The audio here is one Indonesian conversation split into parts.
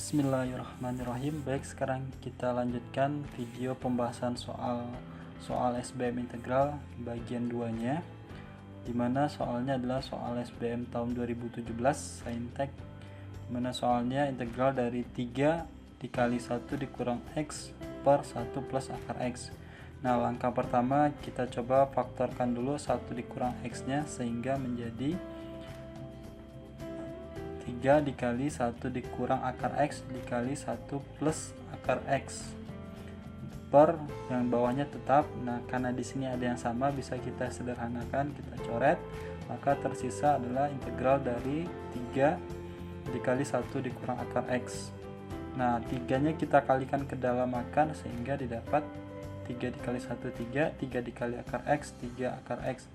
Bismillahirrahmanirrahim. Baik, sekarang kita lanjutkan video pembahasan soal SBM integral bagian 2-nya, dimana soalnya adalah soal SBM tahun 2017 Saintek, dimana soalnya integral dari 3 dikali 1 dikurang X per 1 plus akar X. Nah, langkah pertama kita coba faktorkan dulu 1 dikurang X nya sehingga menjadi 3 dikali 1 dikurang akar X dikali 1 plus akar X per yang bawahnya tetap. Nah, karena di sini ada yang sama bisa kita sederhanakan, kita coret, maka tersisa adalah integral dari 3 dikali 1 dikurang akar X. Nah, 3 nya kita kalikan ke dalam akar sehingga didapat 3 dikali 1 3, 3 dikali akar X 3 akar X,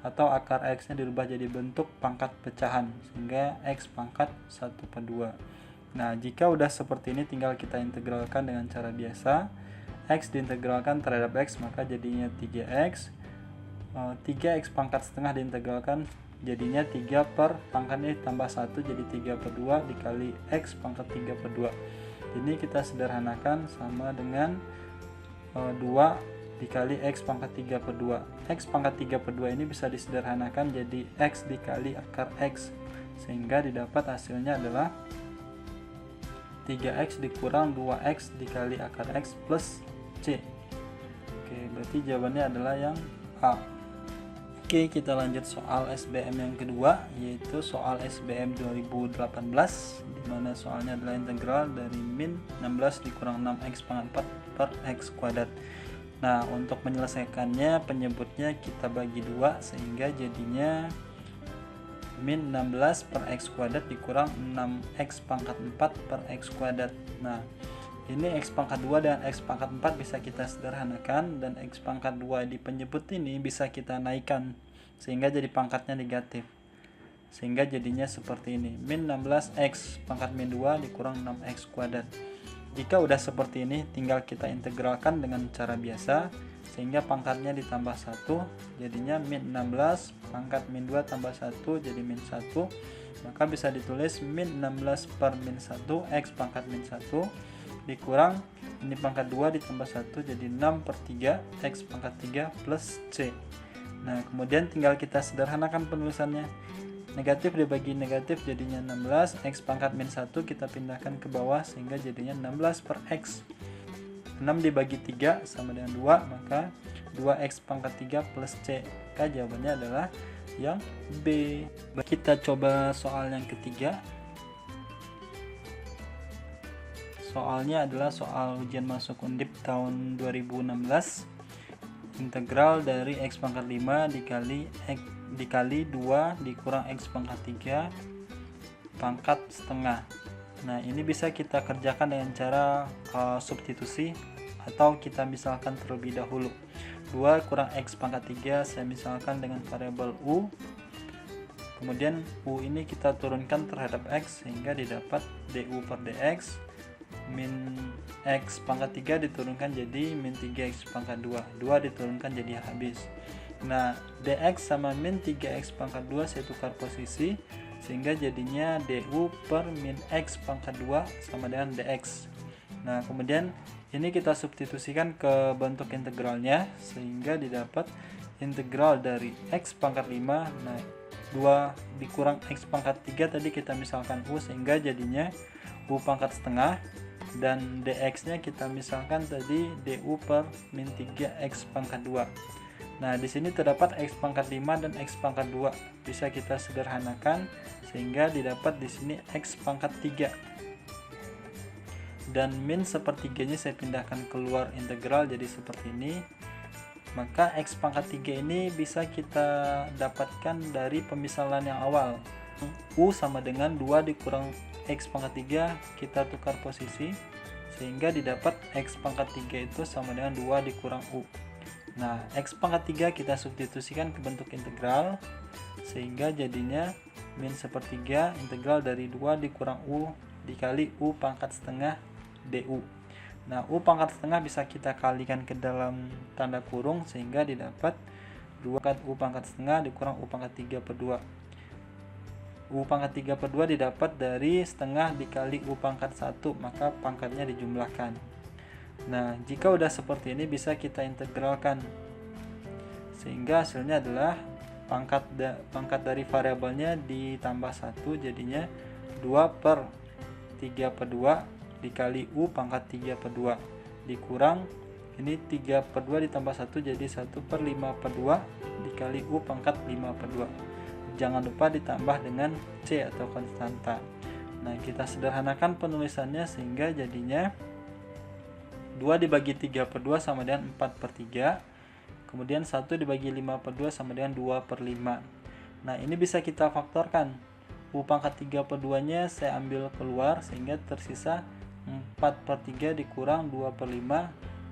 atau akar X nya dirubah jadi bentuk pangkat pecahan sehingga X pangkat 1/2. Nah, jika udah seperti ini tinggal kita integralkan dengan cara biasa. X diintegralkan terhadap X maka jadinya 3X. 3X pangkat setengah diintegralkan jadinya 3 per pangkatnya tambah 1 jadi 3/2 dikali X pangkat 3/2. Ini kita sederhanakan sama dengan 2 dikali X pangkat 3/2. X pangkat 3/2 ini bisa disederhanakan jadi X dikali akar X sehingga didapat hasilnya adalah 3X dikurang 2X dikali akar X plus C. Oke, berarti jawabannya adalah yang A. Oke, kita lanjut soal SBM yang kedua, yaitu soal SBM 2018, dimana soalnya adalah integral dari min 16 dikurang 6X pangkat 4 per X kuadrat. Nah, untuk menyelesaikannya penyebutnya kita bagi 2 sehingga jadinya min 16 per X kuadrat dikurang 6X pangkat 4 per X kuadrat. Nah, ini X pangkat 2 dan X pangkat 4 bisa kita sederhanakan, dan X pangkat 2 di penyebut ini bisa kita naikkan sehingga jadi pangkatnya negatif. Sehingga jadinya seperti ini, min 16X pangkat min 2 dikurang 6X kuadrat. Jika udah seperti ini tinggal kita integralkan dengan cara biasa sehingga pangkatnya ditambah 1 jadinya min 16 pangkat min 2 tambah 1 jadi min 1, maka bisa ditulis min 16 per min 1 X pangkat min 1 dikurang ini pangkat 2 ditambah 1 jadi 6/3 X pangkat 3 plus C. Nah, kemudian tinggal kita sederhanakan penulisannya. Negatif dibagi negatif jadinya 16, X pangkat min 1 kita pindahkan ke bawah sehingga jadinya 16 per X. 6 dibagi 3 sama dengan 2, maka 2X pangkat 3 plus C. Maka jawabannya adalah yang B. Kita coba soal yang ketiga. Soalnya adalah soal ujian masuk Undip tahun 2016. Integral dari X pangkat 5 dikali 2 dikurang X pangkat 3 pangkat setengah. Nah, ini bisa kita kerjakan dengan cara substitusi, atau kita misalkan terlebih dahulu 2 kurang X pangkat 3 saya misalkan dengan variabel U, kemudian U ini kita turunkan terhadap X sehingga didapat DU per DX min X pangkat 3 diturunkan jadi min 3X pangkat 2 diturunkan jadi habis. Nah, dx sama min 3x pangkat 2 saya tukar posisi sehingga jadinya du per min x pangkat 2 sama dengan dx. Nah, kemudian ini kita substitusikan ke bentuk integralnya sehingga didapat integral dari x pangkat 5. Nah, 2 dikurang x pangkat 3 tadi kita misalkan u sehingga jadinya u pangkat setengah, dan dx nya kita misalkan tadi du per min 3x pangkat 2. Nah, di sini terdapat X pangkat 5 dan X pangkat 2. Bisa kita sederhanakan sehingga didapat di sini X pangkat 3. Dan min sepertiganya saya pindahkan keluar integral jadi seperti ini. Maka X pangkat 3 ini bisa kita dapatkan dari pemisalan yang awal. U sama dengan 2 dikurang X pangkat 3, kita tukar posisi sehingga didapat X pangkat 3 itu sama dengan 2 dikurang U. Nah, X pangkat 3 kita substitusikan ke bentuk integral sehingga jadinya min sepertiga integral dari 2 dikurang U dikali U pangkat setengah DU. Nah, U pangkat setengah bisa kita kalikan ke dalam tanda kurung sehingga didapat 2 U pangkat setengah dikurang U pangkat 3/2. U pangkat 3 per 2 didapat dari setengah dikali U pangkat 1, maka pangkatnya dijumlahkan. Nah, jika udah seperti ini bisa kita integralkan, sehingga hasilnya adalah pangkat dari variabelnya ditambah 1, jadinya 2 per 3 per 2 dikali U pangkat 3 per 2 dikurang ini 3 per 2 ditambah 1 jadi 1 per 5 per 2 dikali U pangkat 5 per 2. Jangan lupa ditambah dengan C atau konstanta. Nah, kita sederhanakan penulisannya sehingga jadinya 2 dibagi 3 per 2 sama dengan 4 per 3. Kemudian 1 dibagi 5 per 2 sama dengan 2 per 5. Nah, ini bisa kita faktorkan. U pangkat 3 per 2 nya saya ambil keluar sehingga tersisa 4 per 3 dikurang 2 per 5.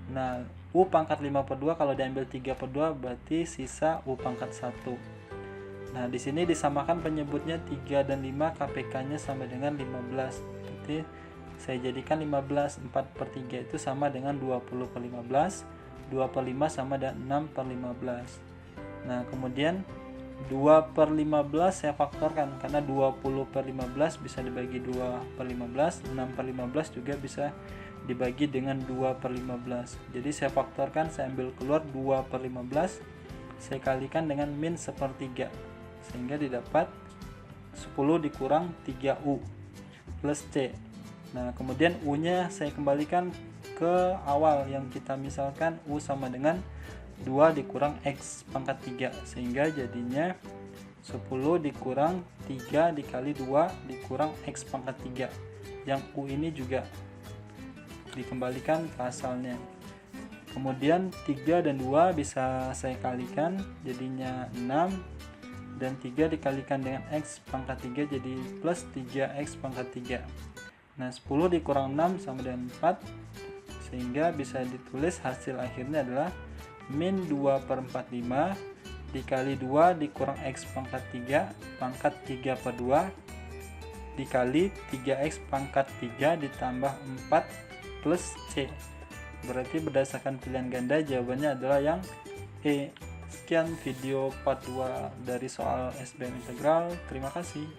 Nah, U pangkat 5 per 2 kalau diambil 3 per 2 berarti sisa U pangkat 1. Nah, di sini disamakan penyebutnya 3 dan 5, KPK-nya sama dengan 15. Berarti saya jadikan 15, 4 per 3 itu sama dengan 20 per 15. 2 per 5 sama dengan 6 per 15. Nah, kemudian 2 per 15 saya faktorkan karena 20 per 15 bisa dibagi 2 per 15, 6 per 15 juga bisa dibagi dengan 2 per 15. Jadi saya faktorkan, saya ambil keluar 2 per 15, saya kalikan dengan min sepertiga sehingga didapat 10 dikurang 3U plus C. Nah, kemudian U nya saya kembalikan ke awal yang kita misalkan U sama dengan 2 dikurang X pangkat 3 sehingga jadinya 10 dikurang 3 dikali 2 dikurang X pangkat 3 yang U ini juga dikembalikan ke asalnya. Kemudian 3 dan 2 bisa saya kalikan jadinya 6 dan 3 dikalikan dengan X pangkat 3 jadi plus 3X pangkat 3. Nah, 10 dikurang 6 sama dengan 4 sehingga bisa ditulis hasil akhirnya adalah min 2 per 45 dikali 2 dikurang X pangkat 3 pangkat 3 per 2 dikali 3X pangkat 3 ditambah 4 plus C. Berarti berdasarkan pilihan ganda jawabannya adalah yang E. Sekian video part 2 dari soal SBM integral. Terima kasih.